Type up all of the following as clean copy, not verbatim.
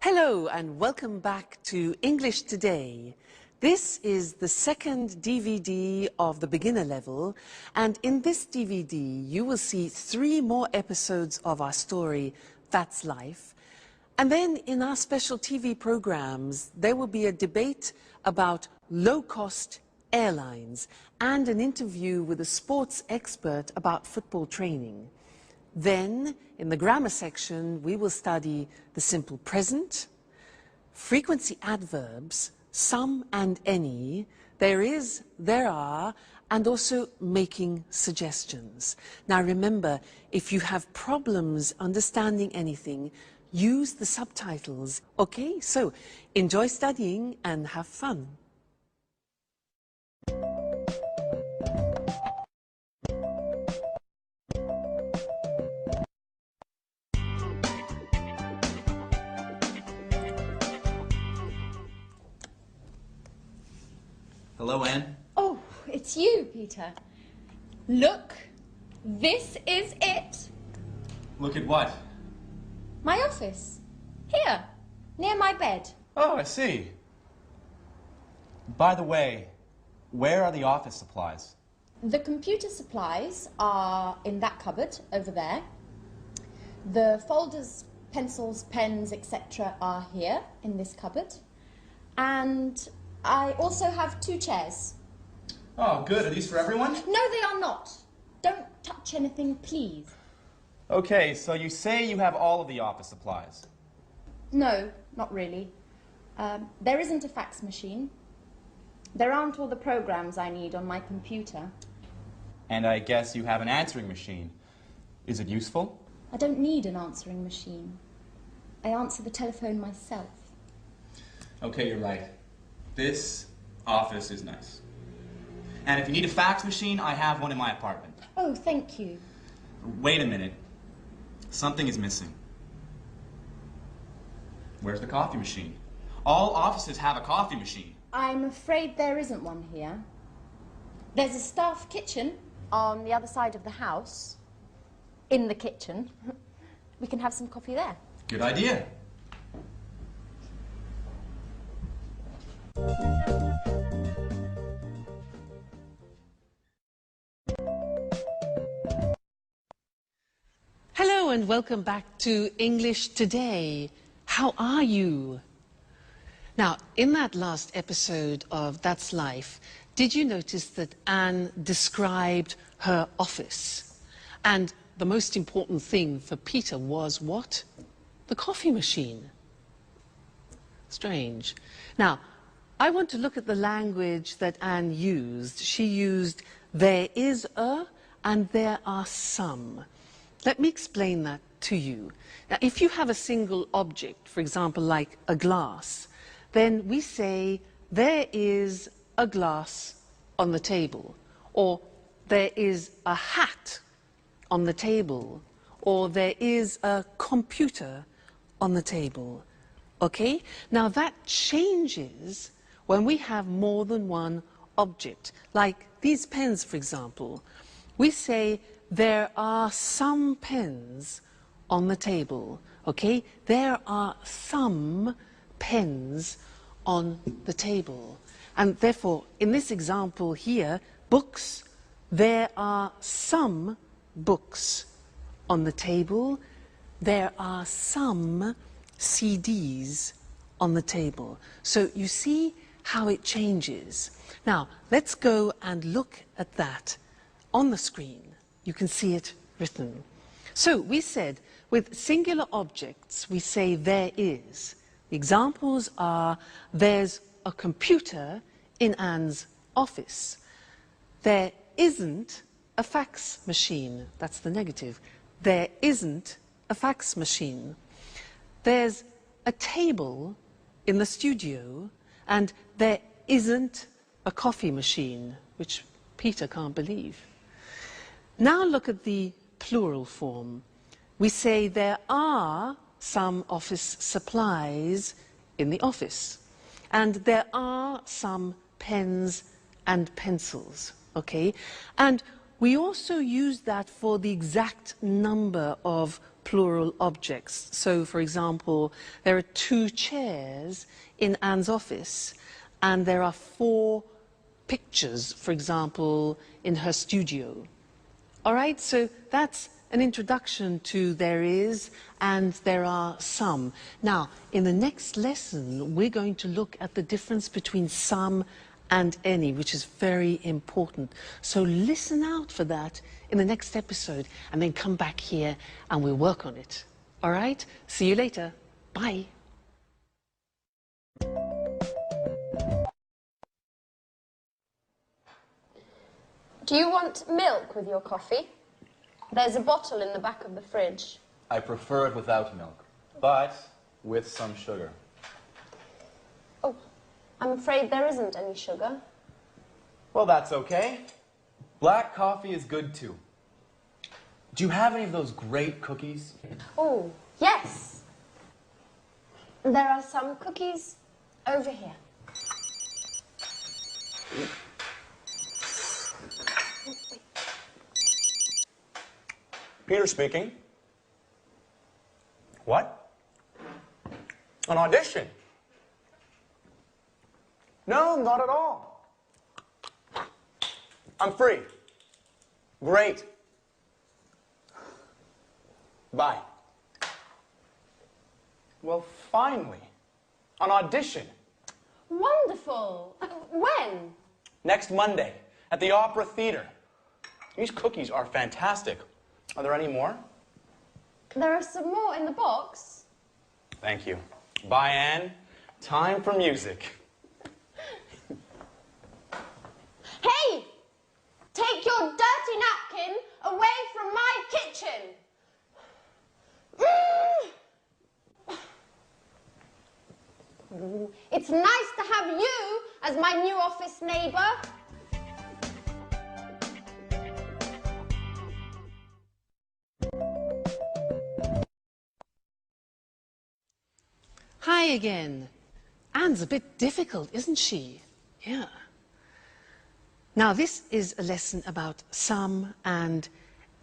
Hello and welcome back to English Today. This is the second DVD of the beginner level, and in this DVD you will see 3 more episodes of our story, That's Life. And then in our special TV programs there will be a debate about low-cost airlines and an interview with a sports expert about football training. Then, in the grammar section, we will study the simple present, frequency adverbs, some and any, there is, there are, and also making suggestions. Now remember, if you have problems understanding anything, use the subtitles. Okay, so enjoy studying and have fun. Hello, Anne. Oh, it's you, Peter. Look, this is it. Look at what? My office. Here, near my bed. Oh, I see. By the way, where are the office supplies? The computer supplies are in that cupboard over there. The folders, pencils, pens, etc. are here in this cupboard. And I also have 2 chairs. Oh, good. Are these for everyone? No, they are not. Don't touch anything, please. Okay, so you say you have all of the office supplies. No, not really. There isn't a fax machine. There aren't all the programs I need on my computer. And I guess you have an answering machine. Is it useful? I don't need an answering machine. I answer the telephone myself. Okay, you're right. This office is nice. And if you need a fax machine, I have one in my apartment. Oh, thank you. Wait a minute. Something is missing. Where's the coffee machine? All offices have a coffee machine. I'm afraid there isn't one here. There's a staff kitchen on the other side of the house. In the kitchen. We can have some coffee there. Good idea. Hello and welcome back to English Today. How are you? Now, in that last episode of That's Life, did you notice that Anne described her office? And the most important thing for Peter was what? The coffee machine. Strange. Now, I want to look at the language that Anne used. She used there is a and there are some. Let me explain that to you. Now, if you have a single object, for example, like a glass, then we say there is a glass on the table, or there is a hat on the table, or there is a computer on the table. Okay? Now that changes when we have more than one object. Like these pens, for example. We say there are some pens on the table. Okay? There are some pens on the table. And therefore, in this example here, books, there are some books on the table. There are some CDs on the table. So you see how it changes. Now, let's go and look at that on the screen. You can see it written. So we said, with singular objects, we say there is. The examples are, there's a computer in Anne's office. There isn't a fax machine. That's the negative. There isn't a fax machine. There's a table in the studio, and there isn't a coffee machine, which Peter can't believe. Now look at the plural form. We say there are some office supplies in the office, and there are some pens and pencils, okay? And we also use that for the exact number of plural objects. So, for example, there are 2 chairs in Anne's office, and there are 4 pictures, for example, in her studio. All right, so that's an introduction to there is and there are some. Now, in the next lesson, we're going to look at the difference between some and any, which is very important. So listen out for that in the next episode, and then come back here and we'll work on it. All right? See you later. Bye. Do you want milk with your coffee? There's a bottle in the back of the fridge. I prefer it without milk, but with some sugar. Oh, I'm afraid there isn't any sugar. Well, that's okay. Black coffee is good too. Do you have any of those great cookies? Oh, yes. There are some cookies over here. Peter speaking. What? An audition? No, not at all. I'm free. Great. Bye. Well, finally. An audition. Wonderful. When? Next Monday at the Opera Theater. These cookies are fantastic. Are there any more? There are some more in the box. Thank you. Bye, Anne. Time for music. Hey! Take your dirty napkin away from my kitchen! It's nice to have you as my new office neighbour. Hi again. Anne's a bit difficult, isn't she? Yeah. Now, this is a lesson about some and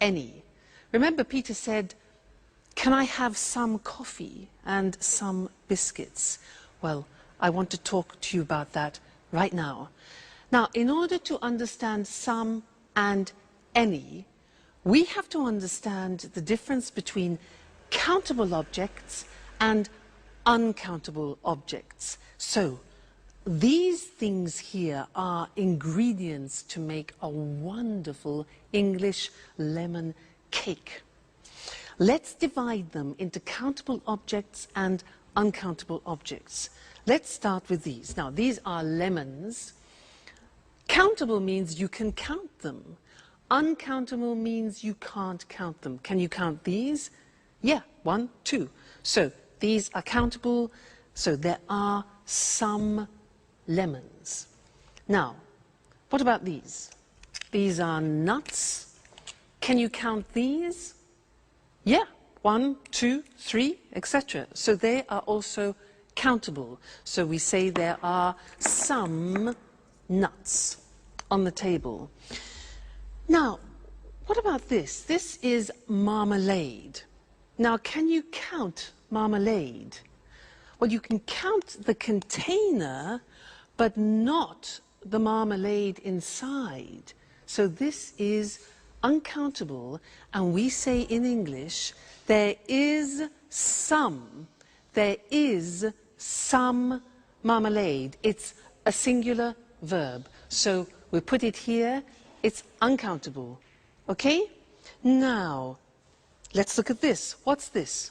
any. Remember, Peter said, "Can I have some coffee and some biscuits?" Well, I want to talk to you about that right now. Now, in order to understand some and any, we have to understand the difference between countable objects and uncountable objects. So, these things here are ingredients to make a wonderful English lemon cake. Let's divide them into countable objects and uncountable objects. Let's start with these. Now, these are lemons. Countable means you can count them. Uncountable means you can't count them. Can you count these? Yeah, 1, 2. So, these are countable, so there are some lemons. Now, what about these? These are nuts. Can you count these? Yeah, 1, 2, 3, etc. So they are also countable. So we say there are some nuts on the table. Now, what about this? This is marmalade. Now, can you count marmalade? Well, you can count the container, but not the marmalade inside. So this is uncountable, and we say in English, there is some marmalade. It's a singular verb. So we put it here, it's uncountable. Okay? Now, let's look at this. What's this?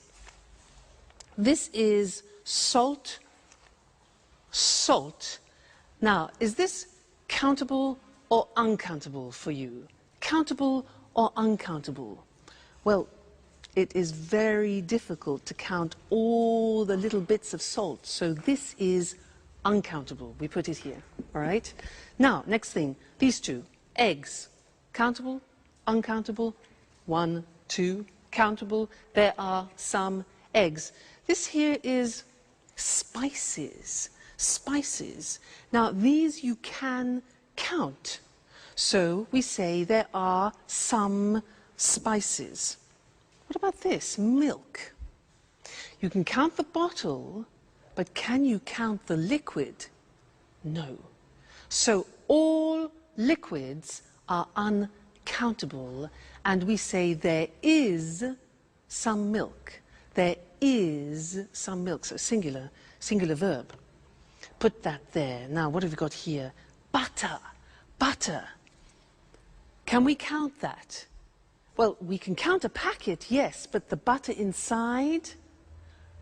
This is salt. Salt. Now, is this countable or uncountable for you? Countable or uncountable? Well, it is very difficult to count all the little bits of salt, so this is uncountable. We put it here, all right? Now, next thing, these two, eggs. Countable, uncountable, 1, 2, countable. There are some eggs. This here is spices. Spices. Now, these you can count. So we say there are some spices. What about this? Milk. You can count the bottle, but can you count the liquid? No. So all liquids are uncountable, and we say there is some milk. There is some milk. So singular verb. Put that there. Now, what have we got here? Butter. Butter. Can we count that? Well, we can count a packet, yes, but the butter inside?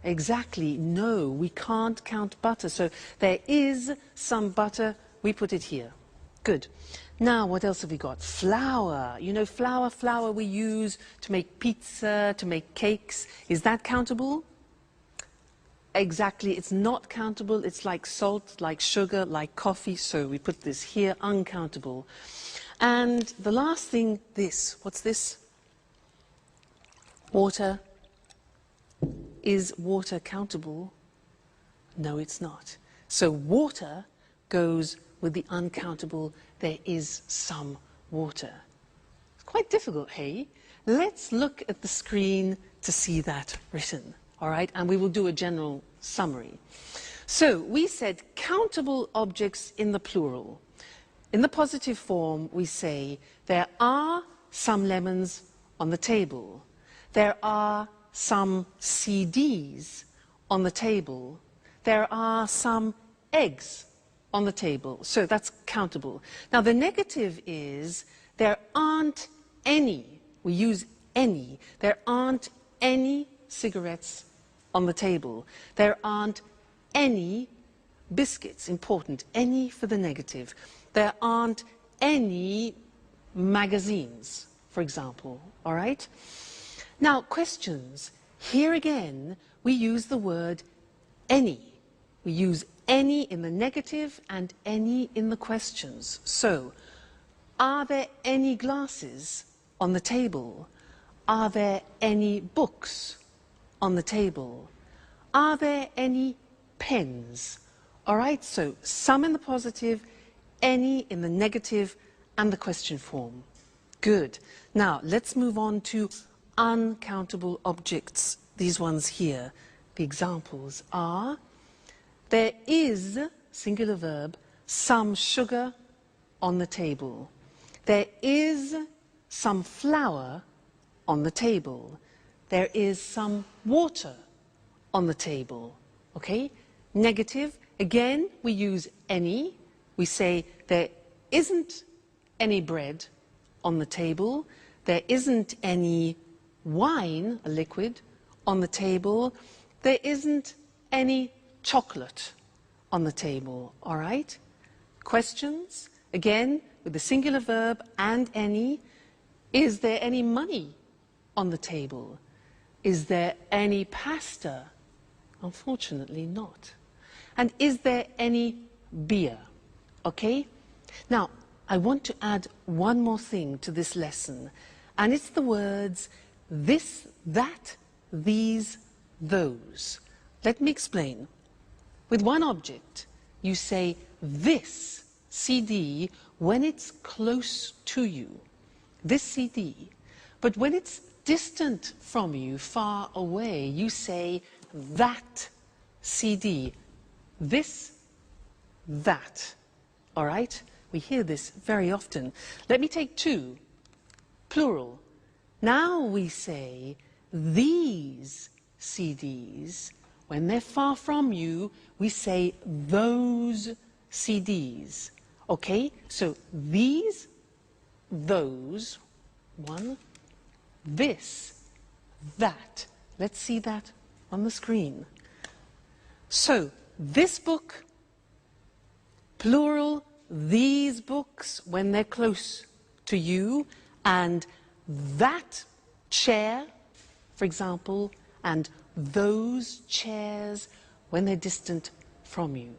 Exactly, no, we can't count butter. So there is some butter, we put it here. Good. Now, what else have we got? Flour. You know, flour we use to make pizza, to make cakes. Is that countable? Exactly, it's not countable. It's like salt, like sugar, like coffee. So we put this here, uncountable. And the last thing, this. What's this? Water. Is water countable? No, it's not. So water goes with the uncountable. There is some water. It's quite difficult, hey? Let's look at the screen to see that written, all right? And we will do a general summary. So we said countable objects in the plural. In the positive form, we say there are some lemons on the table. There are some CDs on the table. There are some eggs on the table. So that's countable. Now the negative is there aren't any, we use any, there aren't any cigarettes on the table. There aren't any biscuits, important, any for the negative. There aren't any magazines, for example, all right? Now, questions. Here again, we use the word any. We use any in the negative and any in the questions. So, are there any glasses on the table? Are there any books on the table? Are there any pens? All right, so some in the positive, any in the negative, and the question form. Good. Now, let's move on to uncountable objects. These ones here. The examples are, there is, singular verb, some sugar on the table. There is some flour on the table. There is some water on the table. Okay? Negative, again, we use any. We say there isn't any bread on the table. There isn't any wine, a liquid, on the table. There isn't any chocolate on the table, all right? Questions, again, with the singular verb and any. Is there any money on the table? Is there any pasta? Unfortunately not. And is there any beer? Okay? Now, I want to add one more thing to this lesson, and it's the words this, that, these, those. Let me explain. With one object, you say this CD when it's close to you, this CD. But when it's distant from you, far away, you say that CD, this, that. All right? We hear this very often. Let me take two, plural. Now we say these CDs. When they're far from you, we say those CDs. Okay? So these, those, one, this, that. Let's see that on the screen. So this book, plural, these books when they're close to you, and that chair, for example, and those chairs when they're distant from you.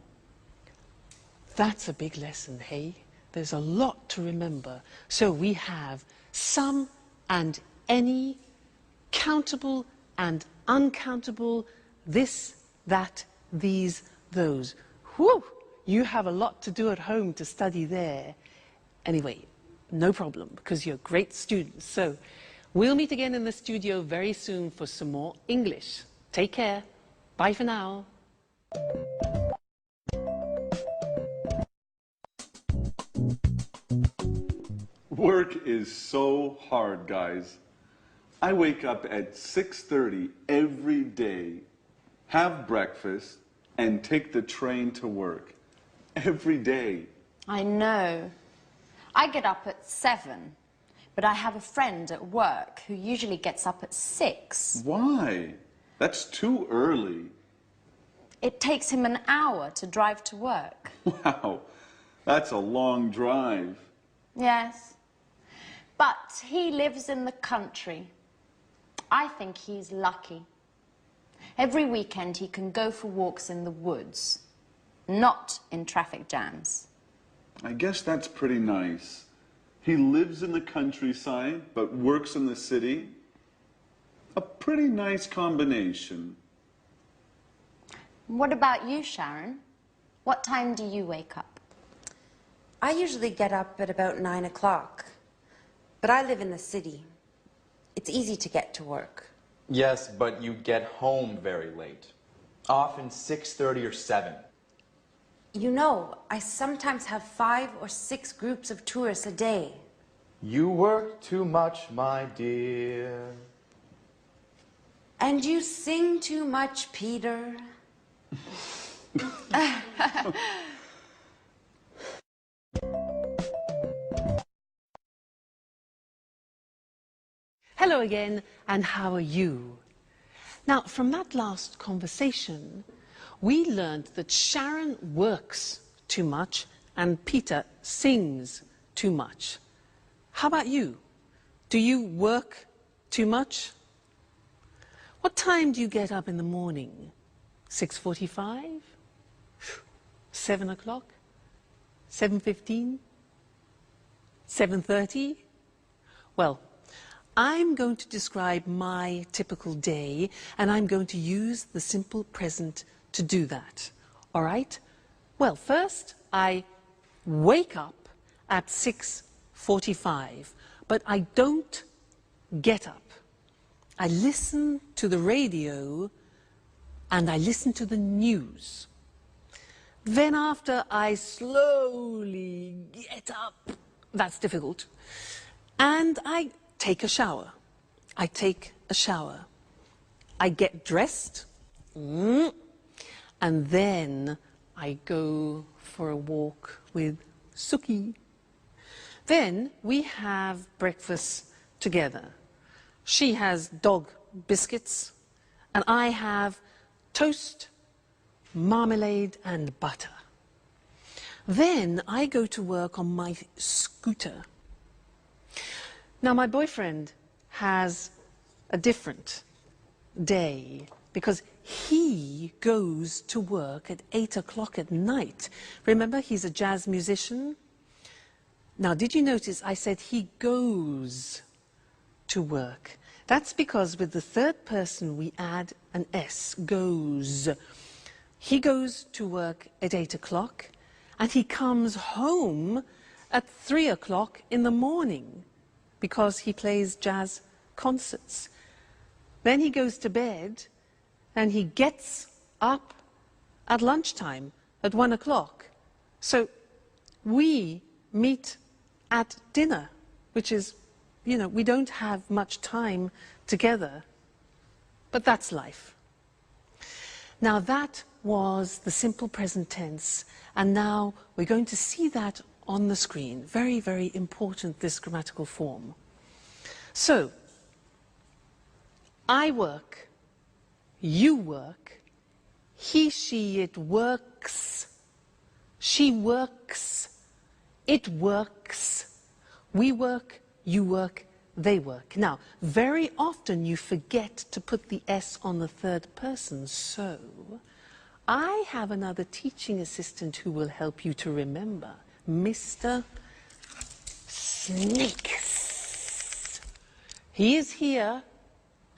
That's a big lesson, hey? There's a lot to remember. So we have some and any, countable and uncountable, this, that, these, those. Whew! You have a lot to do at home to study there. Anyway, no problem, because you're great students. So we'll meet again in the studio very soon for some more English. Take care. Bye for now. Work is so hard, guys. I wake up at 6:30 every day, have breakfast, and take the train to work. Every day. I know. I get up at 7, but I have a friend at work who usually gets up at 6. Why? That's too early. It takes him an hour to drive to work. Wow, that's a long drive. Yes. But he lives in the country. I think he's lucky. Every weekend he can go for walks in the woods, not in traffic jams. I guess that's pretty nice. He lives in the countryside, but works in the city. A pretty nice combination. What about you, Sharon? What time do you wake up? I usually get up at about 9 o'clock, but I live in the city. It's easy to get to work. Yes, but you get home very late. Often 6:30 or 7. You know, I sometimes have 5 or 6 groups of tourists a day. You work too much, my dear. And you sing too much, Peter. Hello again, and how are you? Now, from that last conversation, we learned that Sharon works too much and Peter sings too much. How about you? Do you work too much? What time do you get up in the morning? 6:45? 7 o'clock? 7:15? 7:30? Well, I'm going to describe my typical day, and I'm going to use the simple present to do that. All right? Well, first, I wake up at 6:45, but I don't get up. I listen to the radio, and I listen to the news. Then after, I slowly get up. That's difficult. And I take a shower. I take a shower. I get dressed. And then I go for a walk with Suki. Then we have breakfast together. She has dog biscuits, and I have toast, marmalade, and butter. Then I go to work on my scooter. Now, my boyfriend has a different day because he goes to work at 8 o'clock at night. Remember, he's a jazz musician. Now, did you notice I said he goes to work? That's because with the third person we add an S, goes. He goes to work at 8 o'clock and he comes home at 3 o'clock in the morning because he plays jazz concerts. Then he goes to bed and he gets up at lunchtime at 1 o'clock. So we meet at dinner, which is, you know, we don't have much time together, but that's life. Now that was the simple present tense, and now we're going to see that on the screen. Very, very important, this grammatical form. So, I work, you work, he, she, it works, she works, it works, we work, you work, they work. Now, very often you forget to put the S on the third person, so I have another teaching assistant who will help you to remember, Mr. Snakes. He is here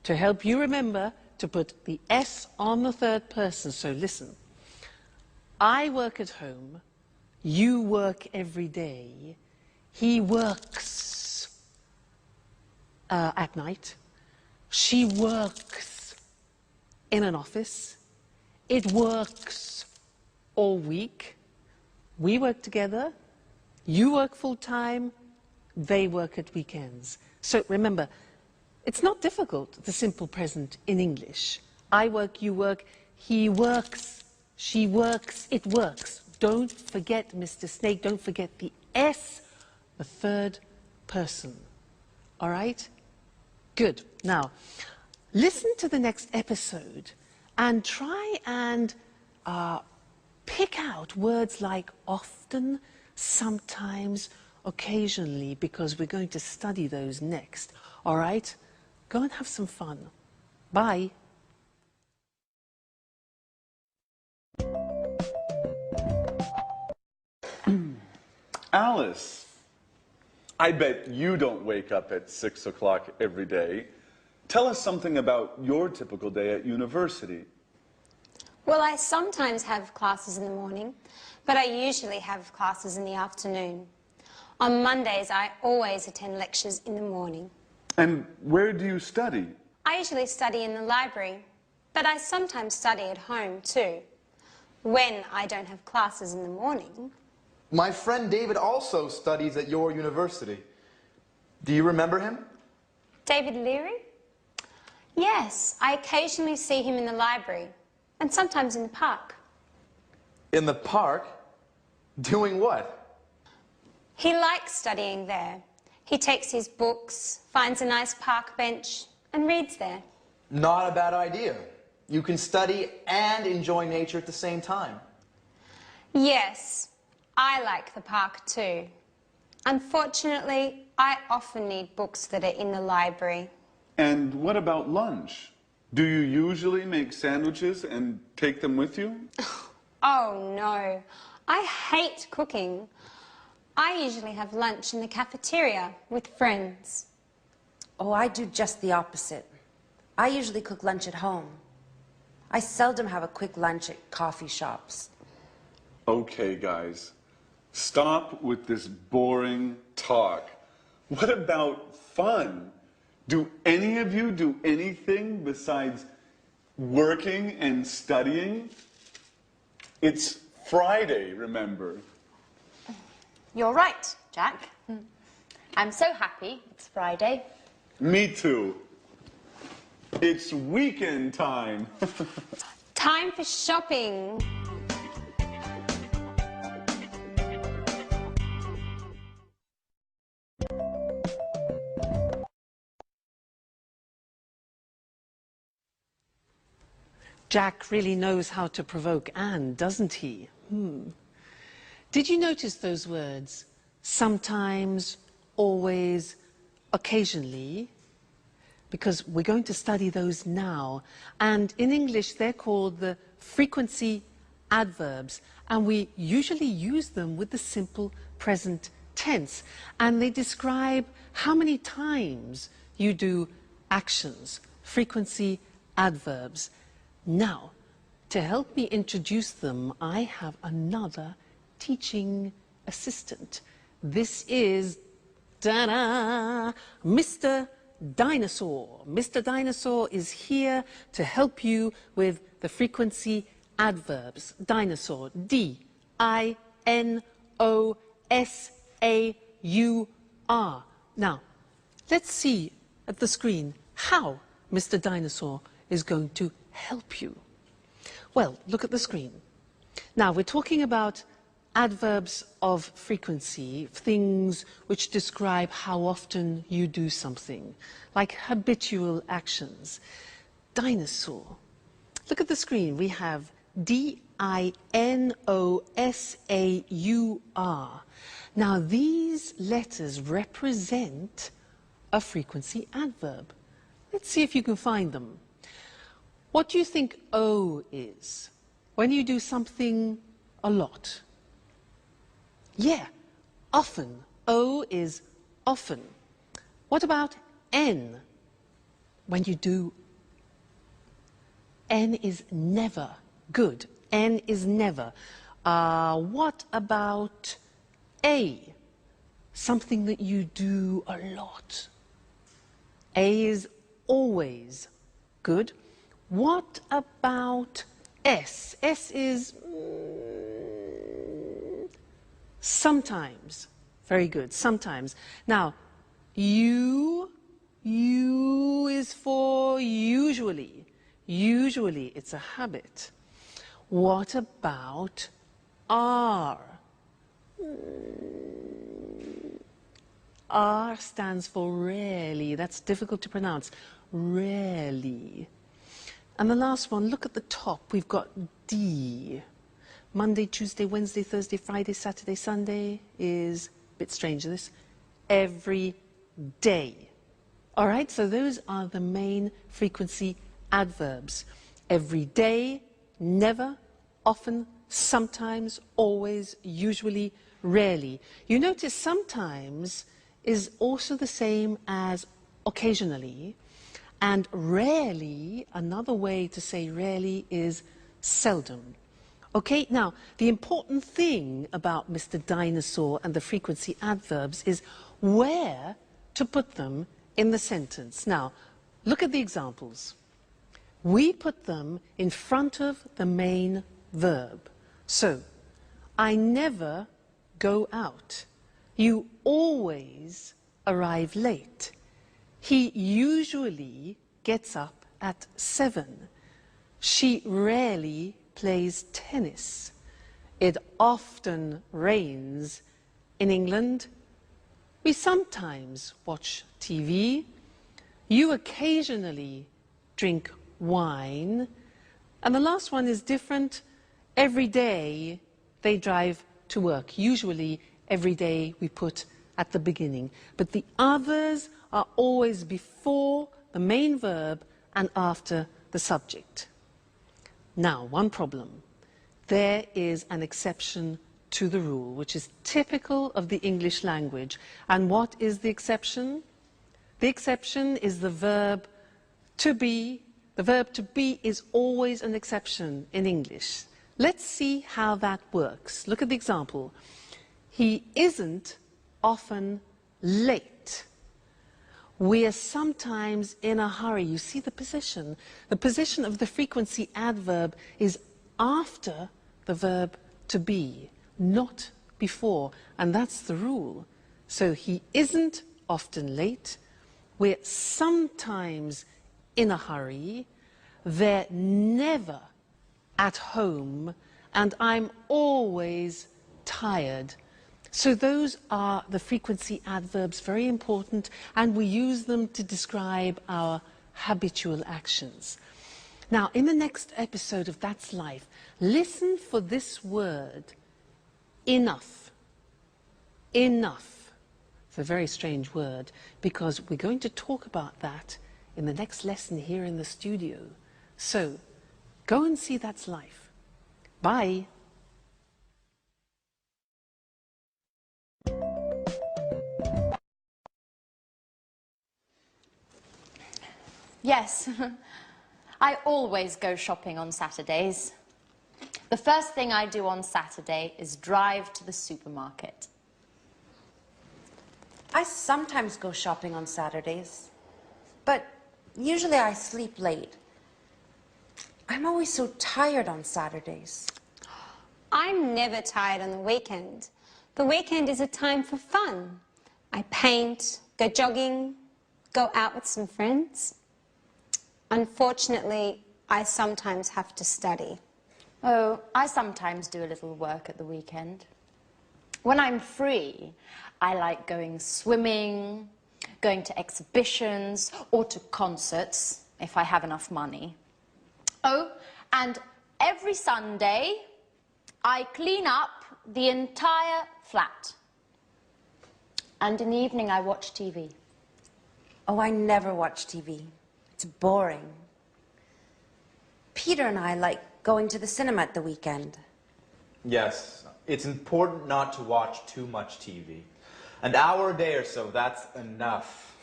to help you remember to put the S on the third person. So listen, I work at home, you work every day, He works at night. She works in an office. It works all week. We work together. You work full-time. They work at weekends. So remember, it's not difficult, the simple present in English. I work, you work, he works, she works, it works. Don't forget, Mr. Snake, don't forget the S, the third person. All right? Good. Now, listen to the next episode and try and pick out words like often, sometimes, occasionally, because we're going to study those next. All right? Go and have some fun. Bye. Alice, I bet you don't wake up at 6 o'clock every day. Tell us something about your typical day at university. Well, I sometimes have classes in the morning, but I usually have classes in the afternoon. On Mondays, I always attend lectures in the morning. And where do you study? I usually study in the library, but I sometimes study at home too, when I don't have classes in the morning. My friend David also studies at your university. Do you remember him? David Leary? Yes, I occasionally see him in the library, and sometimes in the park. In the park? Doing what? He likes studying there. He takes his books, finds a nice park bench, and reads there. Not a bad idea. You can study and enjoy nature at the same time. Yes, I like the park too. Unfortunately, I often need books that are in the library. And what about lunch? Do you usually make sandwiches and take them with you? Oh no, I hate cooking. I usually have lunch in the cafeteria with friends. Oh, I do just the opposite. I usually cook lunch at home. I seldom have a quick lunch at coffee shops. Okay, guys. Stop with this boring talk. What about fun? Do any of you do anything besides working and studying? It's Friday, remember? You're right, Jack. I'm so happy it's Friday. Me too. It's weekend time. Time for shopping. Jack really knows how to provoke Anne, doesn't he? Did you notice those words? Sometimes, always, occasionally? Because we're going to study those now. And in English, they're called the frequency adverbs. And we usually use them with the simple present tense. And they describe how many times you do actions, frequency adverbs. Now, to help me introduce them, I have another teaching assistant. This is, ta-da, Mr. Dinosaur. Mr. Dinosaur is here to help you with the frequency adverbs. Dinosaur, D-I-N-O-S-A-U-R. Now, let's see at the screen how Mr. Dinosaur is going to help you. Well, look at the screen. Now, we're talking about adverbs of frequency, things which describe how often you do something, like habitual actions. Dinosaur. Look at the screen. We have D-I-N-O-S-A-U-R. Now, these letters represent a frequency adverb. Let's see if you can find them. What do you think O is? When you do something a lot. Yeah, often. O is often. What about N? When you do, N is never. Good. N is never. What about A? something that you do a lot. A is always. Good. What about S? S is sometimes. Very good, sometimes. Now, U is for usually. Usually, it's a habit. What about R? R stands for rarely. That's difficult to pronounce. Rarely. And the last one, look at the top. We've got D. Monday, Tuesday, Wednesday, Thursday, Friday, Saturday, Sunday is a bit strange, this. Every day. All right, so those are the main frequency adverbs. Every day, never, often, sometimes, always, usually, rarely. You notice sometimes is also the same as occasionally, and rarely, another way to say rarely is seldom. Okay, now, the important thing about Mr. Dinosaur and the frequency adverbs is where to put them in the sentence. Now, look at the examples. We put them in front of the main verb. So, I never go out. You always arrive late. He usually gets up at 7. She rarely plays tennis. It often rains in England. We sometimes watch TV. You occasionally drink wine. And the last one is different. Every day they drive to work. Usually every day we put at the beginning. But the others are always before the main verb and after the subject. Now, one problem. There is an exception to the rule, which is typical of the English language. And what is the exception? The exception is the verb to be. The verb to be is always an exception in English. Let's see how that works. Look at the example. He isn't often late. We are sometimes in a hurry. You see the position. The position of the frequency adverb is after the verb to be, not before. And that's the rule. So he isn't often late. We're sometimes in a hurry. They're never at home. And I'm always tired. So those are the frequency adverbs, very important, and we use them to describe our habitual actions. Now, in the next episode of That's Life, listen for this word, enough. Enough. It's a very strange word, because we're going to talk about that in the next lesson here in the studio. So, go and see That's Life. Bye. Yes, I always go shopping on Saturdays. The first thing I do on Saturday is drive to the supermarket. I sometimes go shopping on Saturdays, but usually I sleep late. I'm always so tired on Saturdays. I'm never tired on the weekend. The weekend is a time for fun. I paint, go jogging, go out with some friends. Unfortunately, I sometimes have to study. Oh, I sometimes do a little work at the weekend. When I'm free, I like going swimming, going to exhibitions, or to concerts, if I have enough money. Oh, and every Sunday, I clean up the entire flat. And in the evening, I watch TV. Oh, I never watch TV. It's boring. Peter and I like going to the cinema at the weekend. Yes, it's important not to watch too much TV. An hour a day or so, that's enough.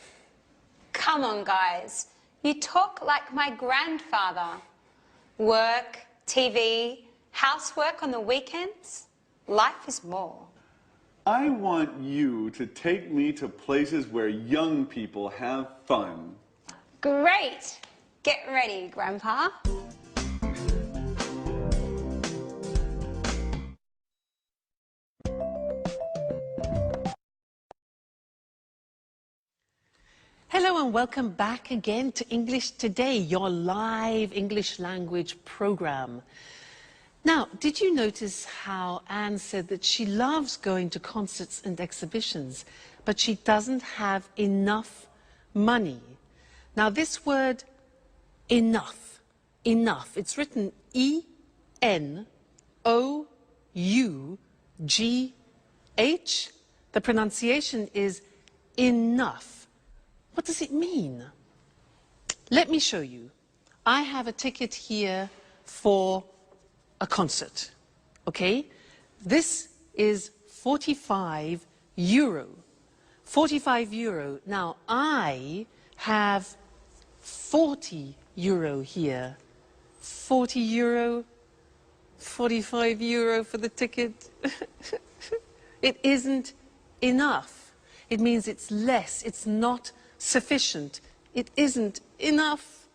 Come on, guys. You talk like my grandfather. Work, TV, housework on the weekends. Life is more. I want you to take me to places where young people have fun. Great! Get ready, Grandpa. Hello and welcome back again to English Today, your live English language program. Now, did you notice how Anne said that she loves going to concerts and exhibitions, but she doesn't have enough money? Now, this word enough, it's written E-N-O-U-G-H. The pronunciation is enough. What does it mean? Let me show you. I have a ticket here for a concert, okay? This is 45 euro. 45 euro. Now, I have 40 euro here. 40 euro, 45 euro for the ticket. It isn't enough. It means it's less, it's not sufficient. It isn't enough.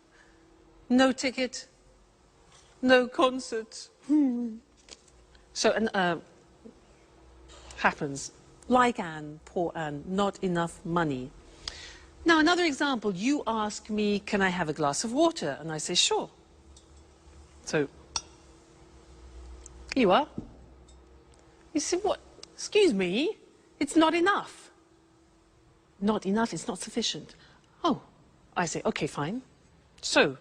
No ticket, no concert. So, happens. Like Anne, poor Anne, not enough money. Now, another example, you ask me, can I have a glass of water? And I say, sure. So, here you are. You say, what? Excuse me, it's not enough. Not enough, it's not sufficient. Oh, I say, okay, fine. So,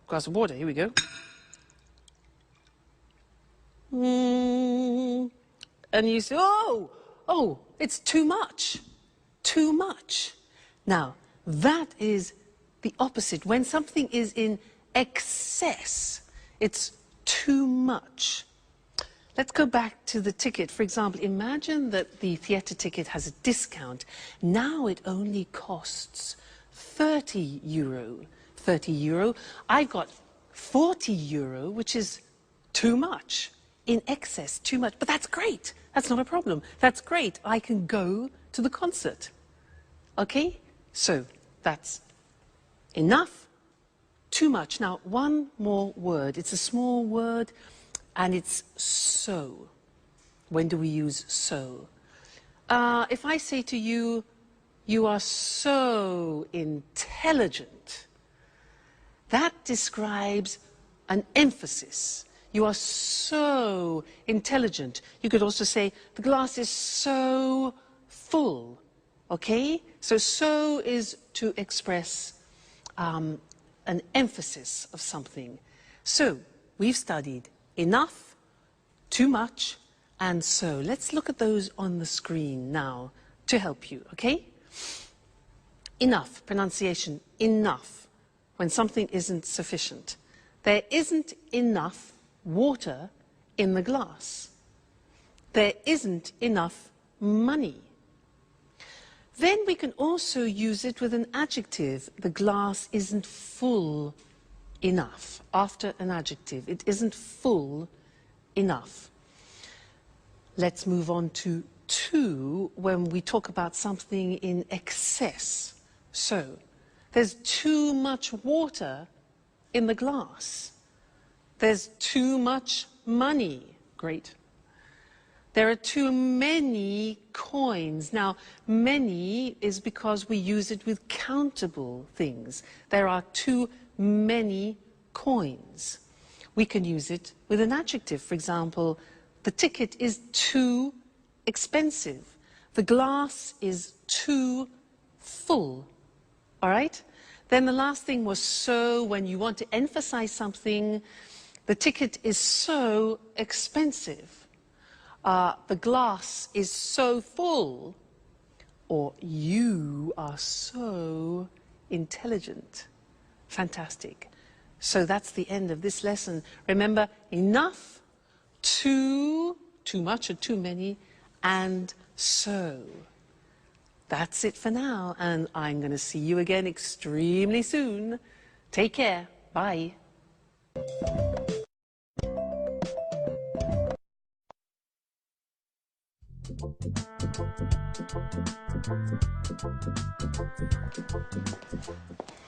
glass of water, here we go. And you say, oh, it's too much. Too much. Now, that is the opposite. When something is in excess, it's too much. Let's go back to the ticket. For example, imagine that the theatre ticket has a discount. Now it only costs 30 euro. 30 euro. I got 40 euro, which is too much. In excess, too much. But that's great. That's not a problem. That's great. I can go to the concert. Okay? So, that's enough, too much. Now, one more word. It's a small word, and it's so. When do we use so? If I say to you, you are so intelligent, that describes an emphasis. You are so intelligent. You could also say, the glass is so full. Okay? So is to express an emphasis of something. So, we've studied enough, too much, and so. Let's look at those on the screen now to help you, okay? Enough, pronunciation, enough, when something isn't sufficient. There isn't enough water in the glass. There isn't enough money. Then we can also use it with an adjective. The glass isn't full enough. After an adjective, it isn't full enough. Let's move on to when we talk about something in excess. So, there's too much water in the glass. There's too much money. Great. There are too many coins. Now, many is because we use it with countable things. There are too many coins. We can use it with an adjective. For example, the ticket is too expensive. The glass is too full. All right? Then the last thing was so. When you want to emphasize something, the ticket is so expensive. The glass is so full, or you are so intelligent. Fantastic. So that's the end of this lesson. Remember, enough, too much or too many, and so. That's it for now, and I'm going to see you again extremely soon. Take care. Bye.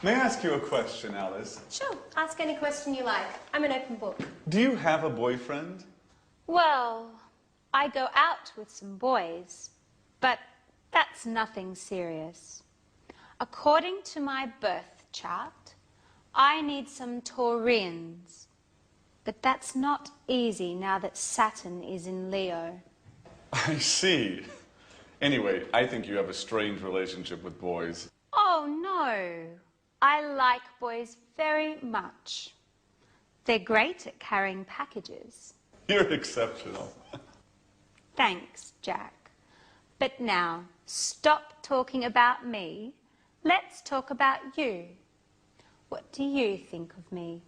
May I ask you a question, Alice? Sure, ask any question you like. I'm an open book. Do you have a boyfriend? Well, I go out with some boys, but that's nothing serious. According to my birth chart, I need some Taurians. But that's not easy now that Saturn is in Leo. I see. Anyway, I think you have a strange relationship with boys. Oh, no. I like boys very much. They're great at carrying packages. You're exceptional. Thanks, Jack. But now, stop talking about me. Let's talk about you. What do you think of me?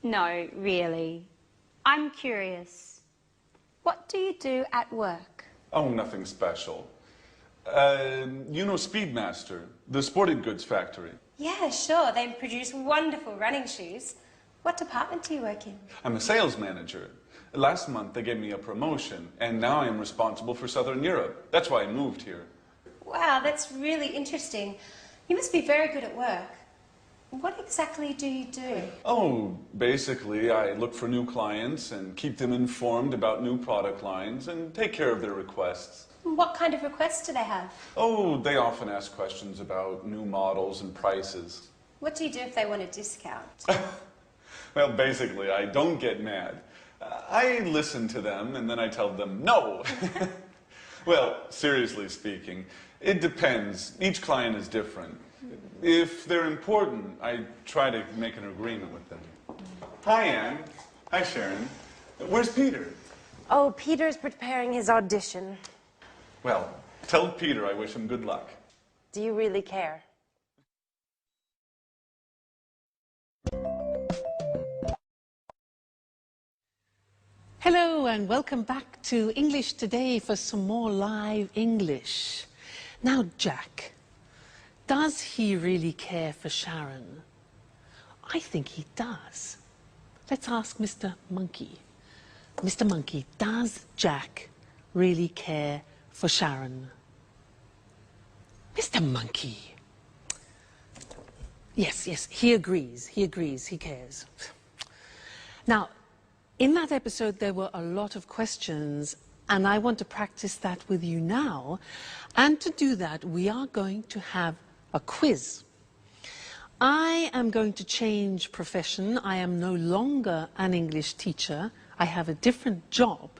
No, really. I'm curious. What do you do at work? Oh, nothing special. You know Speedmaster, the sporting goods factory. Yeah, sure. They produce wonderful running shoes. What department do you work in? I'm a sales manager. Last month they gave me a promotion, and now I'm responsible for Southern Europe. That's why I moved here. Wow, that's really interesting. You must be very good at work. What exactly do you do? Oh, basically I look for new clients and keep them informed about new product lines and take care of their requests. What kind of requests do they have? Oh, they often ask questions about new models and prices. What do you do if they want a discount? Well, basically, I don't get mad. I listen to them and then I tell them no. Well, seriously speaking, it depends. Each client is different. If they're important, I try to make an agreement with them. Hi, Anne. Hi, Sharon. Where's Peter? Oh, Peter's preparing his audition. Well, tell Peter I wish him good luck. Do you really care? Hello and welcome back to English Today for some more live English. Now, Jack, does he really care for Sharon? I think he does. Let's ask Mr. Monkey. Mr. Monkey, does Jack really care for Sharon? Mr. Monkey. Yes, he agrees, he cares. Now, in that episode, there were a lot of questions, and I want to practice that with you now. And to do that, we are going to have a quiz. I am going to change profession. I am no longer an English teacher. I have a different job.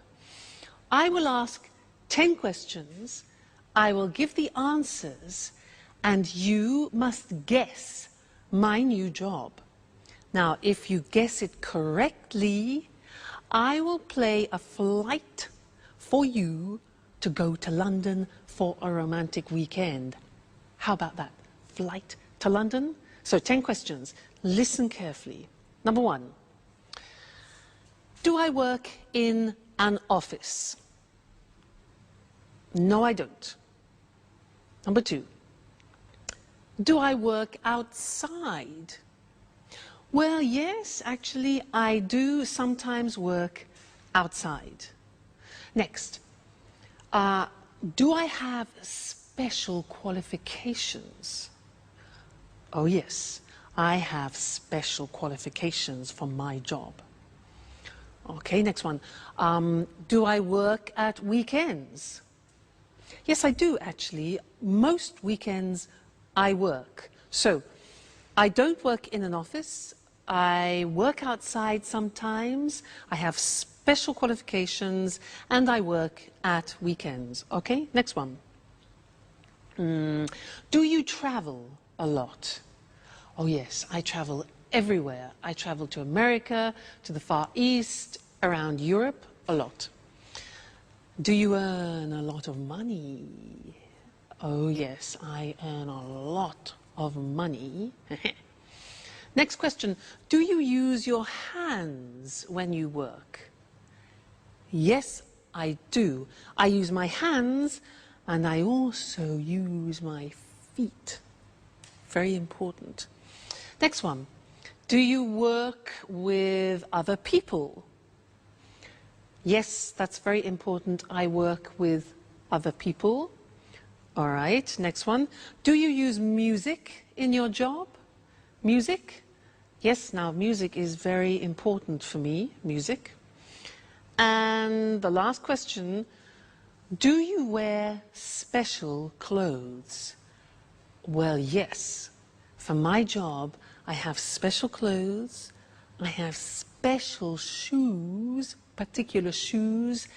I will ask 10 questions. I will give the answers, and you must guess my new job. Now, if you guess it correctly, I will play a flight for you to go to London for a romantic weekend. How about that? Flight to London? So 10 questions. Listen carefully. Number 1. Do I work in an office? No, I don't. Number 2. Do I work outside? Well, yes, actually, I do sometimes work outside. Next, do I have special qualifications? Oh, yes, I have special qualifications for my job. Okay, next one. Do I work at weekends? Yes, I do, actually. Most weekends I work. So, I don't work in an office. I work outside sometimes. I have special qualifications, and I work at weekends. Okay, next one. Do you travel a lot? Oh, yes, I travel everywhere. I travel to America, to the Far East, around Europe, a lot. Do you earn a lot of money? Oh, yes, I earn a lot of money. Next question. Do you use your hands when you work? Yes, I do. I use my hands, and I also use my feet. Very important. Next one. Do you work with other people? Yes, that's very important. I work with other people. All right, next one. Do you use music in your job? Music? Yes, now music is very important for me, music. And the last question, do you wear special clothes? Well, yes. For my job, I have special clothes, I have special shoes, particular shoes,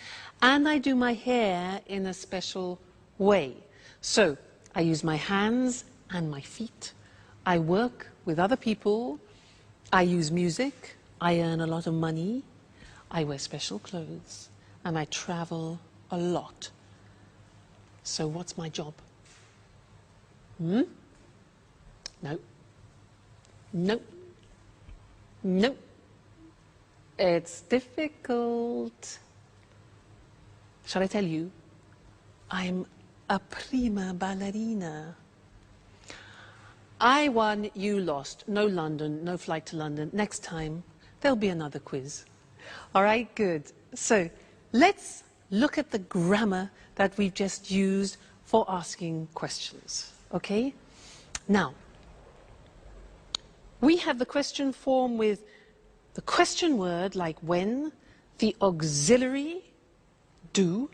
and I do my hair in a special way. So, I use my hands and my feet. I work with other people. I use music. I earn a lot of money. I wear special clothes. And I travel a lot. So what's my job? No. No. No. It's difficult. Shall I tell you? I'm a prima ballerina. I won, you lost. No London, no flight to London. Next time, there'll be another quiz. All right, good. So let's look at the grammar that we've just used for asking questions, okay? Now, we have the question form with the question word like when, the auxiliary, do,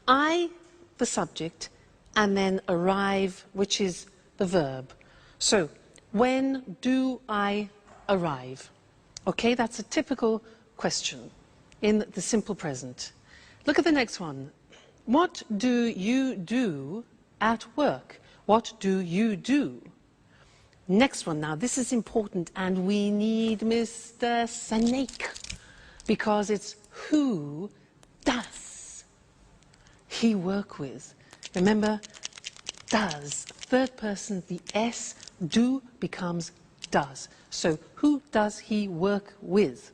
I, the subject, and then arrive, which is the verb. So, when do I arrive? Okay, that's a typical question in the simple present. Look at the next one. What do you do at work? What do you do? Next one now, this is important, and we need Mr. Snake, because it's who does he work with? Remember, does, third person, the S, do becomes does. So, who does he work with?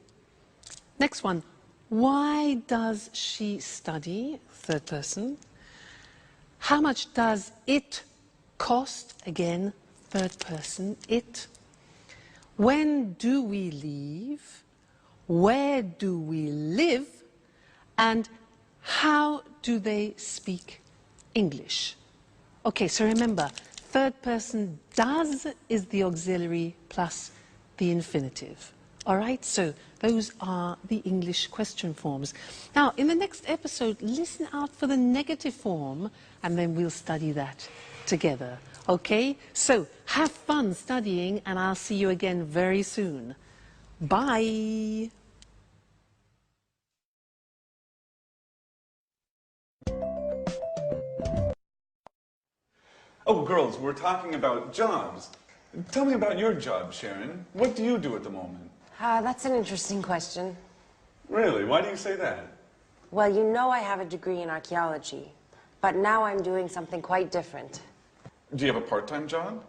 Next one, why does she study? Third person. How much does it cost? Again, third person, it. When do we leave? Where do we live? And how do they speak English? Okay, so remember, third person does is the auxiliary plus the infinitive. All right, so those are the English question forms. Now, in the next episode, listen out for the negative form, and then we'll study that together. Okay, so have fun studying, and I'll see you again very soon. Bye. Oh, girls, we're talking about jobs. Tell me about your job, Sharon. What do you do at the moment? That's an interesting question. Really? Why do you say that? Well, you know I have a degree in archaeology, but now I'm doing something quite different. Do you have a part-time job?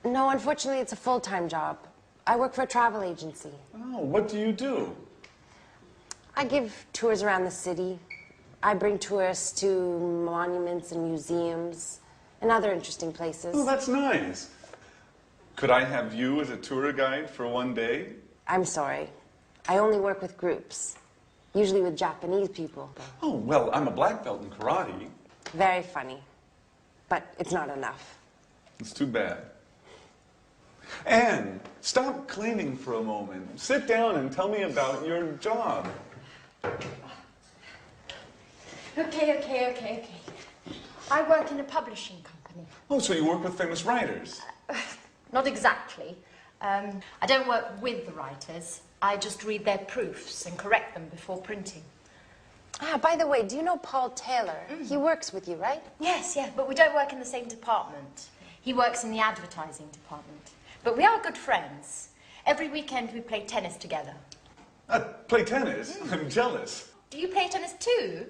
No, unfortunately, it's a full-time job. I work for a travel agency. Oh, what do you do? I give tours around the city. I bring tourists to monuments and museums and other interesting places. Oh, that's nice. Could I have you as a tour guide for one day? I'm sorry. I only work with groups, usually with Japanese people. Oh, well, I'm a black belt in karate. Very funny, but it's not enough. It's too bad. Anne, stop cleaning for a moment. Sit down and tell me about your job. Okay. I work in a publishing company. Oh, so you work with famous writers? Not exactly. I don't work with the writers. I just read their proofs and correct them before printing. By the way, do you know Paul Taylor? He works with you, right? Yes, but we don't work in the same department. He works in the advertising department. But we are good friends. Every weekend we play tennis together. Play tennis? I'm jealous. Do you play tennis too?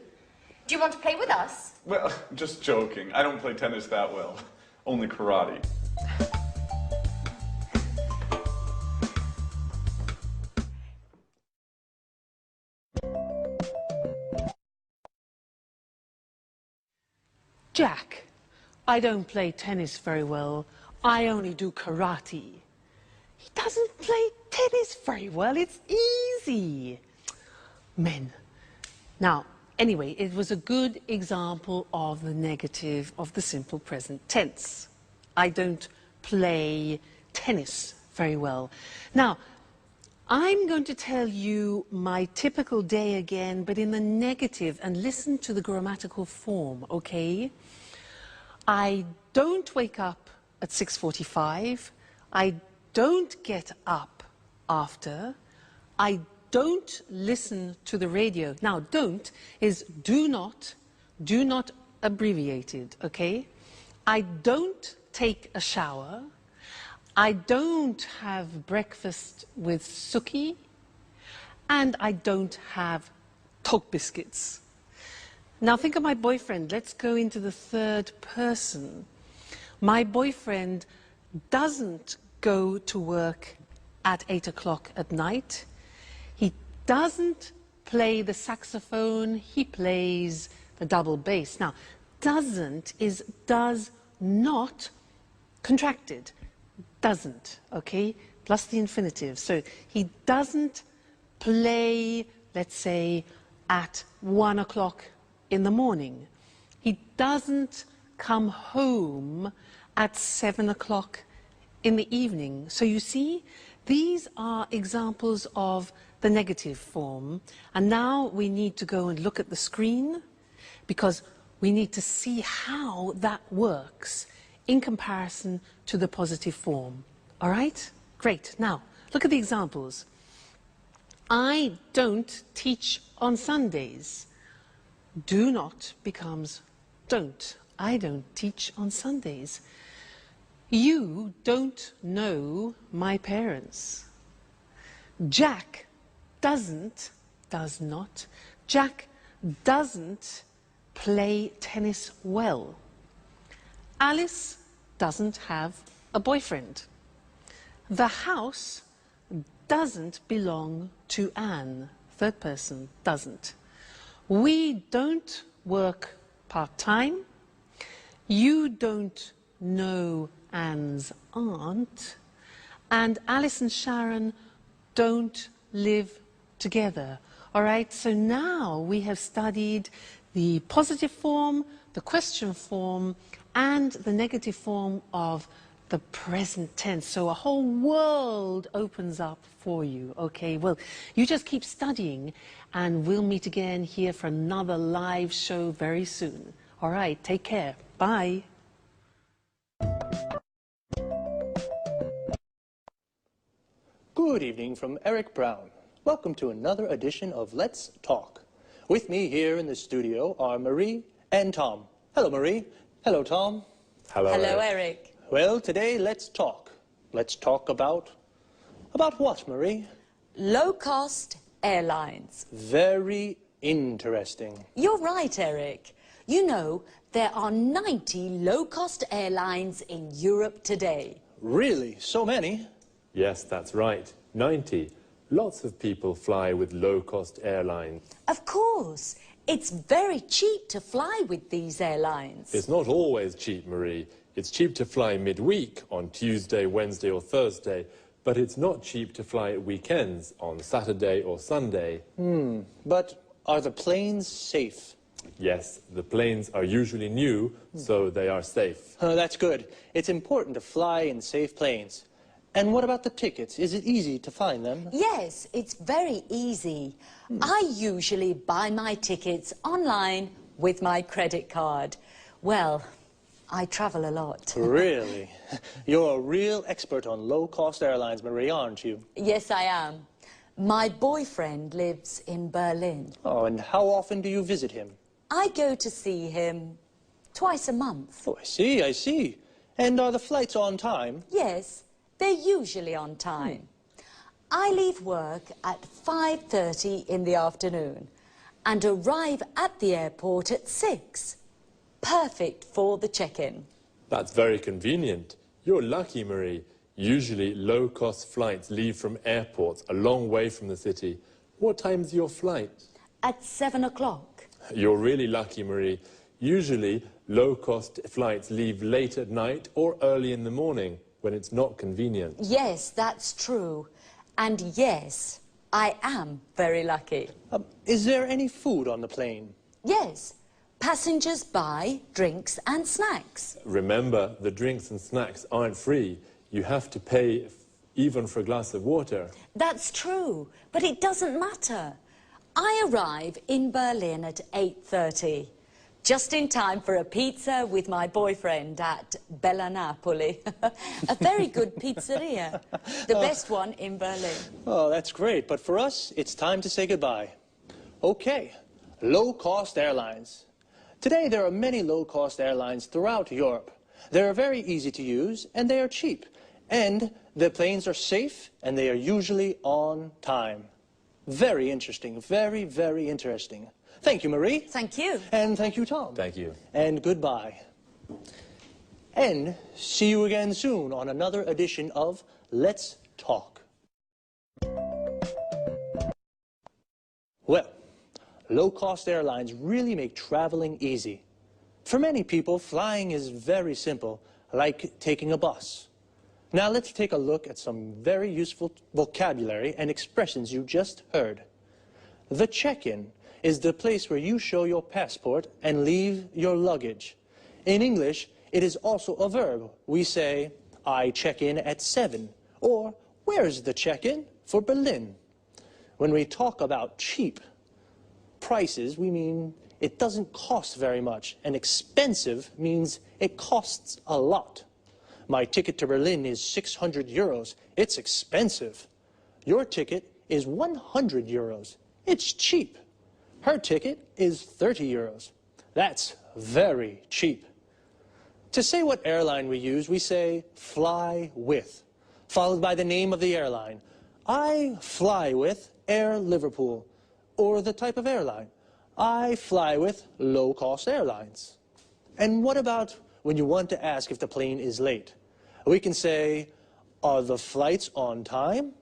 Do you want to play with us? Well, just joking. I don't play tennis that well. Only karate. Jack, I don't play tennis very well. I only do karate. He doesn't play tennis very well. It's easy. Men. Now, Anyway, it was a good example of the negative of the simple present tense. I don't play tennis very well. Now, I'm going to tell you my typical day again, but in the negative, and listen to the grammatical form, okay? I don't wake up at 6:45. I don't get up after. I don't listen to the radio. Now, don't is do not abbreviated, okay? I don't take a shower. I don't have breakfast with Suki, and I don't have Tok biscuits. Now think of my boyfriend. Let's go into the third person. My boyfriend doesn't go to work at 8 o'clock at night. He doesn't play the saxophone. He plays the double bass. Now, doesn't is does not contracted. Doesn't, okay, plus the infinitive. So he doesn't play, let's say, at 1 o'clock in the morning. He doesn't come home at 7 o'clock in the evening. So you see, these are examples of the negative form. And now we need to go and look at the screen because we need to see how that works in comparison to the positive form. All right? Great. Now, look at the examples. I don't teach on Sundays. Do not becomes don't. I don't teach on Sundays. You don't know my parents. Jack doesn't, does not. Jack doesn't play tennis well. Alice doesn't have a boyfriend. The house doesn't belong to Anne. Third person, doesn't. We don't work part-time. You don't know Anne's aunt. And Alice and Sharon don't live together. All right, so now we have studied the positive form, the question form, and the negative form of the present tense. So a whole world opens up for you, okay? Well, you just keep studying, and we'll meet again here for another live show very soon. All right, take care. Bye. Good evening from Eric Brown. Welcome to another edition of Let's Talk. With me here in the studio are Marie and Tom. Hello, Marie. Hello, Tom. Hello, Eric. Well, today, let's talk. Let's talk about what, Marie? Low-cost airlines. Very interesting. You're right, Eric. You know, there are 90 low-cost airlines in Europe today. Really? So many? Yes, that's right. 90. Lots of people fly with low-cost airlines. Of course. It's very cheap to fly with these airlines. It's not always cheap, Marie. It's cheap to fly midweek on Tuesday, Wednesday or Thursday, but it's not cheap to fly at weekends on Saturday or Sunday. But are the planes safe? Yes, the planes are usually new, so they are safe. That's good. It's important to fly in safe planes. And what about the tickets? Is it easy to find them? Yes, it's very easy. I usually buy my tickets online with my credit card. Well, I travel a lot. Really? You're a real expert on low-cost airlines, Marie, aren't you? Yes, I am. My boyfriend lives in Berlin. Oh, and how often do you visit him? I go to see him twice a month. Oh, I see, I see. And are the flights on time? Yes, they're usually on time. I leave work at 5:30 in the afternoon and arrive at the airport at 6. Perfect for the check-in. That's very convenient. You're lucky, Marie. Usually low-cost flights leave from airports a long way from the city. What time's your flight? At 7 o'clock. You're really lucky, Marie. Usually low-cost flights leave late at night or early in the morning when it's not convenient. Yes, that's true. And yes, I am very lucky. Is there any food on the plane? Yes. Passengers buy drinks and snacks. Remember, the drinks and snacks aren't free. You have to pay even for a glass of water. That's true, but it doesn't matter. I arrive in Berlin at 8:30, just in time for a pizza with my boyfriend at Bella Napoli. A very good pizzeria, the best one in Berlin. Oh, that's great, but for us, it's time to say goodbye. Okay, low-cost airlines. Today, there are many low-cost airlines throughout Europe. They are very easy to use, and they are cheap. And the planes are safe, and they are usually on time. Very interesting. Very, very interesting. Thank you, Marie. Thank you. And thank you, Tom. Thank you. And goodbye. And see you again soon on another edition of Let's Talk. Well, low-cost airlines really make traveling easy. For many people, flying is very simple, like taking a bus. Now let's take a look at some very useful vocabulary and expressions you just heard. The check-in is the place where you show your passport and leave your luggage. In English, it is also a verb. We say, I check in at 7, or where's the check-in for Berlin? When we talk about cheap prices, we mean it doesn't cost very much, and expensive means it costs a lot. My ticket to Berlin is 600 euros. It's expensive. Your ticket is 100 euros. It's cheap. Her ticket is 30 euros. That's very cheap. To say what airline we use, we say fly with, followed by the name of the airline. I fly with Air Liverpool, or the type of airline. I fly with low-cost airlines. And what about when you want to ask if the plane is late? We can say, are the flights on time?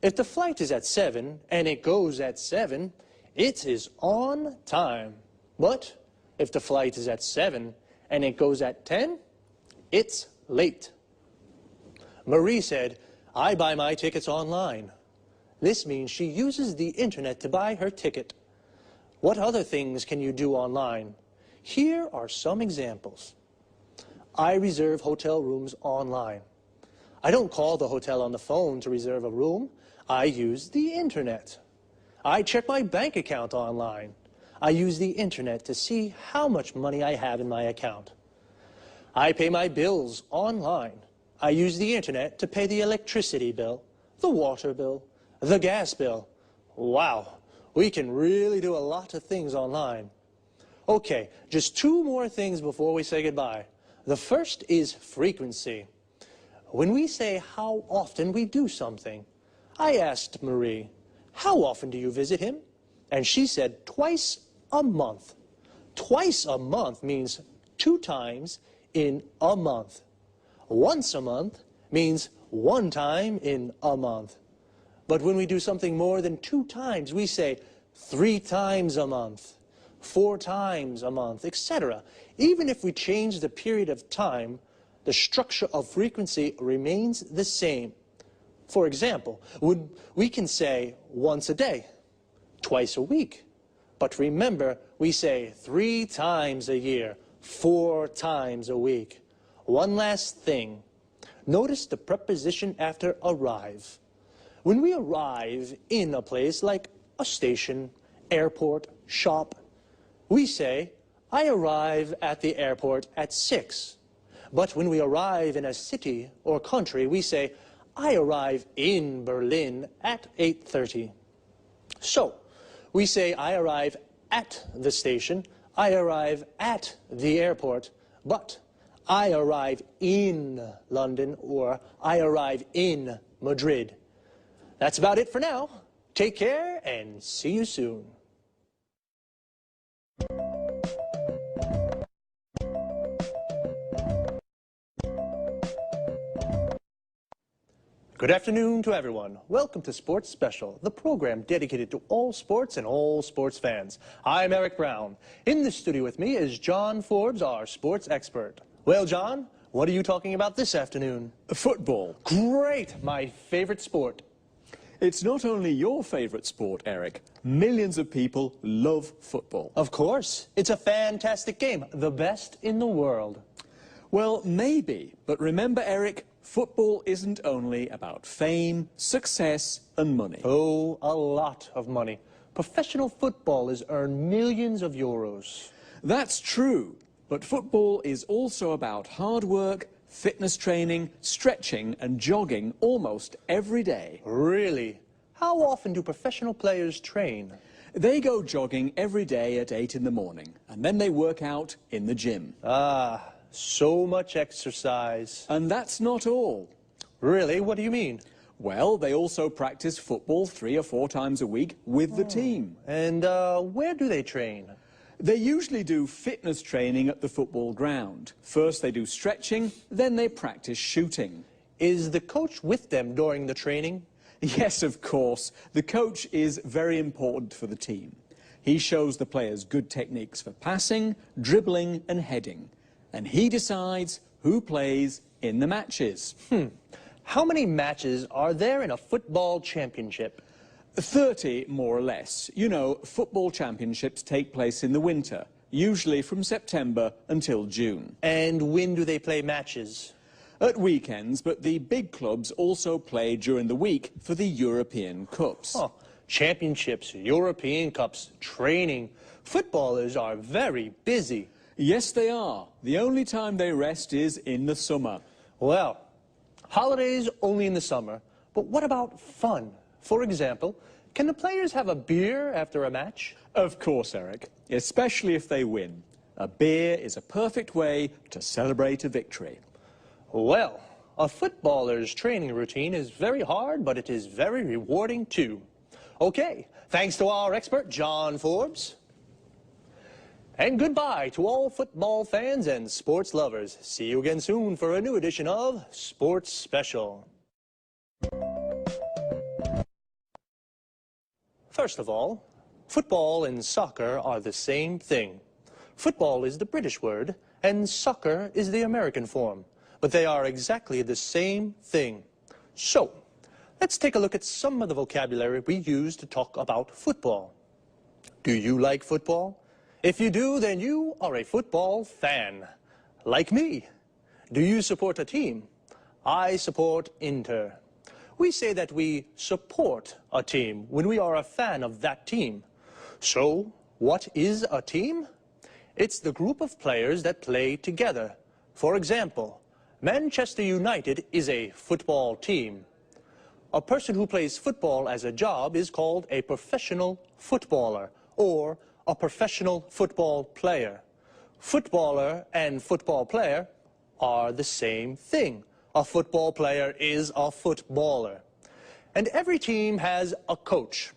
If the flight is at 7 and it goes at 7, it is on time. But if the flight is at 7 and it goes at 10, it's late. Marie said, I buy my tickets online. This means she uses the internet to buy her ticket. What other things can you do online? Here are some examples. I reserve hotel rooms online. I don't call the hotel on the phone to reserve a room. I use the internet. I check my bank account online. I use the internet to see how much money I have in my account. I pay my bills online. I use the internet to pay the electricity bill, the water bill, the gas bill. Wow, we can really do a lot of things online. Okay, just 2 more things before we say goodbye. The first is frequency. When we say how often we do something, I asked Marie, how often do you visit him? And she said twice a month. Twice a month means 2 times in a month. Once a month means 1 time in a month. But when we do something more than 2 times, we say 3 times a month, 4 times a month, etc. Even if we change the period of time, the structure of frequency remains the same. For example, we can say once a day, twice a week. But remember, we say 3 times a year, 4 times a week. One last thing. Notice the preposition after arrive. When we arrive in a place like a station, airport, shop, we say, I arrive at the airport at 6. But when we arrive in a city or country, we say, I arrive in Berlin at 8:30. So, we say, I arrive at the station, I arrive at the airport, but I arrive in London or I arrive in Madrid. That's about it for now. Take care and see you soon. Good afternoon to everyone. Welcome to Sports Special, the program dedicated to all sports and all sports fans. I'm Eric Brown. In the studio with me is John Forbes, our sports expert. Well, John, what are you talking about this afternoon? Football. Great, my favorite sport. It's not only your favourite sport, Eric. Millions of people love football. Of course. It's a fantastic game. The best in the world. Well, maybe. But remember, Eric, football isn't only about fame, success and money. Oh, a lot of money. Professional footballers earn millions of euros. That's true. But football is also about hard work, fitness training, stretching and jogging almost every day. Really? How often do professional players train? They go jogging every day at 8 in the morning, and then they work out in the gym. Ah, so much exercise. And that's not all. Really? What do you mean? Well, they also practice football 3 or 4 times a week with the team. And where do they train? They usually do fitness training at the football ground. First they do stretching, then they practice shooting. Is the coach with them during the training? Yes, of course. The coach is very important for the team. He shows the players good techniques for passing, dribbling and heading. And he decides who plays in the matches. How many matches are there in a football championship? 30, more or less. You know, football championships take place in the winter, usually from September until June. And when do they play matches? At weekends, but the big clubs also play during the week for the European Cups. Oh, championships, European Cups, training. Footballers are very busy. Yes, they are. The only time they rest is in the summer. Well, holidays only in the summer. But what about fun? For example, can the players have a beer after a match? Of course, Eric, especially if they win. A beer is a perfect way to celebrate a victory. Well, a footballer's training routine is very hard, but it is very rewarding too. Okay, thanks to our expert, John Forbes. And goodbye to all football fans and sports lovers. See you again soon for a new edition of Sports Special. First of all, football and soccer are the same thing. Football is the British word, and soccer is the American form. But they are exactly the same thing. So, let's take a look at some of the vocabulary we use to talk about football. Do you like football? If you do, then you are a football fan. Like me. Do you support a team? I support Inter. We say that we support a team when we are a fan of that team. So, what is a team? It's the group of players that play together. For example, Manchester United is a football team. A person who plays football as a job is called a professional footballer or a professional football player. Footballer and football player are the same thing. A football player is a footballer. And every team has a coach.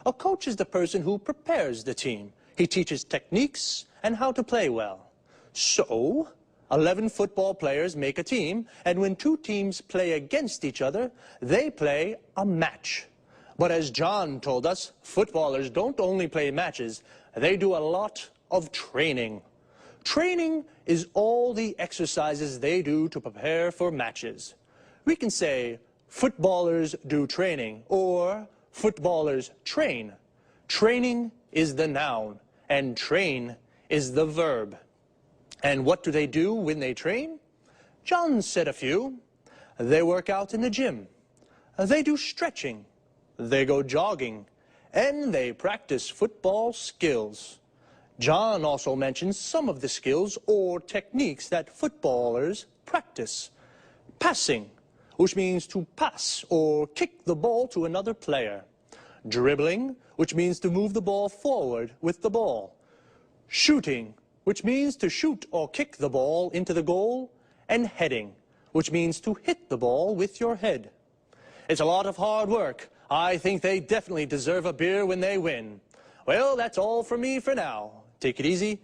A coach is the person who prepares the team. He teaches techniques and how to play well. So, 11 football players make a team, and when 2 teams play against each other, they play a match. But as John told us, footballers don't only play matches, they do a lot of training. Training is all the exercises they do to prepare for matches. We can say, footballers do training, or footballers train. Training is the noun, and train is the verb. And what do they do when they train? John said a few. They work out in the gym. They do stretching. They go jogging. And they practice football skills. John also mentions some of the skills or techniques that footballers practice. Passing, which means to pass or kick the ball to another player. Dribbling, which means to move the ball forward with the ball. Shooting, which means to shoot or kick the ball into the goal. And heading, which means to hit the ball with your head. It's a lot of hard work. I think they definitely deserve a beer when they win. Well, that's all from me for now. Take it easy.